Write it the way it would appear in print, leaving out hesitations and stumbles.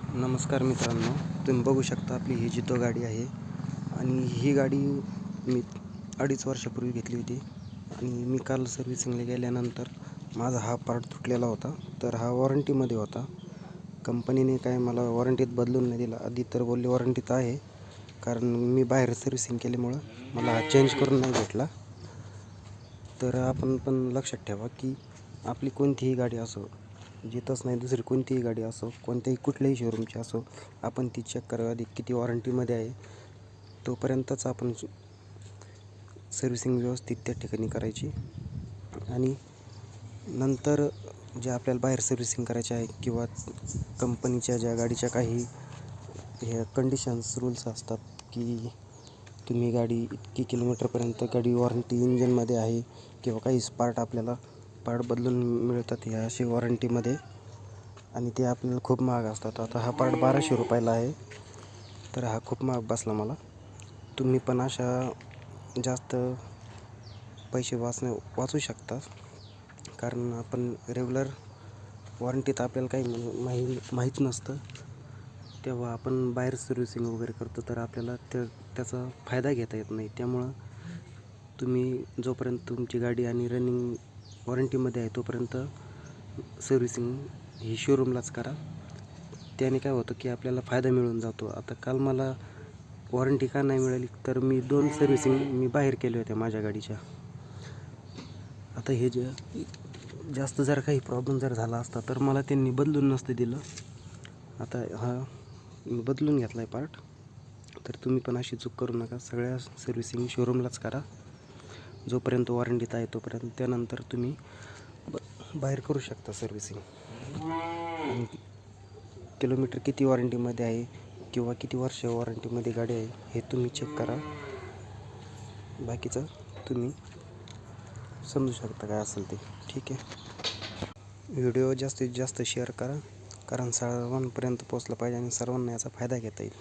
नमस्कार मित्रांनो, तुम्ही बघू शकता आपली ही जितो गाडी आहे आणि ही गाडी मी 2.5 वर्षापूर्वी घेतली होती आणि मी काल सर्व्हिसिंगला गेल्यानंतर माझा हा पार्ट तुटलेला होता. तर हा वॉरंटीमध्ये होता. कंपनीने काय मला वॉरंटीत बदलून नाही दिला. आधी तर बोलले वॉरंटीत आहे, कारण मी बाहेर सर्व्हिसिंग केल्यामुळं मला हा चेंज करून नाही भेटला. तर आपण पण लक्षात ठेवा की आपली कोणतीही गाडी असो, जिथंच नाही दुसरी कोणतीही गाडी असो, कोणत्याही कुठल्याही शोरूमची असो, आपण ती चेक करावी आधी किती वॉरंटीमध्ये आहे. तोपर्यंतच आपण सर्व्हिसिंग व्यवस्थित त्या ठिकाणी करायची आणि नंतर जे आपल्याला बाहेर सर्व्हिसिंग करायचे आहे किंवा कंपनीच्या ज्या गाडीच्या काही हे कंडिशन्स रूल्स असतात की तुम्ही गाडी इतकी किलोमीटरपर्यंत गाडी वॉरंटी इंजनमध्ये आहे किंवा काही पार्ट बदलून मिळतात ह्या अशी वॉरंटीमध्ये, आणि ते आपल्याला खूप महाग असतात. आता हा पार्ट 1200 रुपयाला आहे, तर हा खूप महाग बसला मला. तुम्ही पण अशा जास्त पैसे वाचू शकता, कारण आपण रेग्युलर वॉरंटीत आपल्याला काही माहीत नसतं. तेव्हा आपण बाहेर सर्व्हिसिंग वगैरे करतो, तर आपल्याला त्याचा फायदा घेता येत नाही. त्यामुळं तुम्ही जोपर्यंत तुमची गाडी आणि रनिंग वॉरंटीमध्ये आहे तोपर्यंत सर्व्हिसिंग ही शोरूमलाच करा. त्याने काय होतं की आपल्याला फायदा मिळून जातो. आता काल मला वॉरंटी का नाही मिळाली, तर मी 2 सर्व्हिसिंग बाहेर केल्या होत्या माझ्या गाडीच्या. आता हे जास्त जर काही प्रॉब्लेम झाला असता तर मला त्यांनी बदलून नसतं दिलं. आता हा मी बदलून घेतला आहे पार्ट. तर तुम्ही पण अशी चूक करू नका. सगळ्या सर्व्हिसिंग शोरूमलाच करा जोपर्यंत वॉरंटीत आहे तोपर्यंत. त्यानंतर तुम्ही बाहेर करू शकता सर्व्हिसिंग. आणि किलोमीटर किती वॉरंटीमध्ये आहे किंवा किती वर्ष वॉरंटीमध्ये गाडी आहे हे तुम्ही चेक करा. बाकीचं तुम्ही समजू शकता काय असेल ते. ठीक आहे. व्हिडिओ जास्तीत जास्त शेअर करा, कारण सर्वांपर्यंत पोचला पाहिजे आणि सर्वांना याचा फायदा घेता येईल.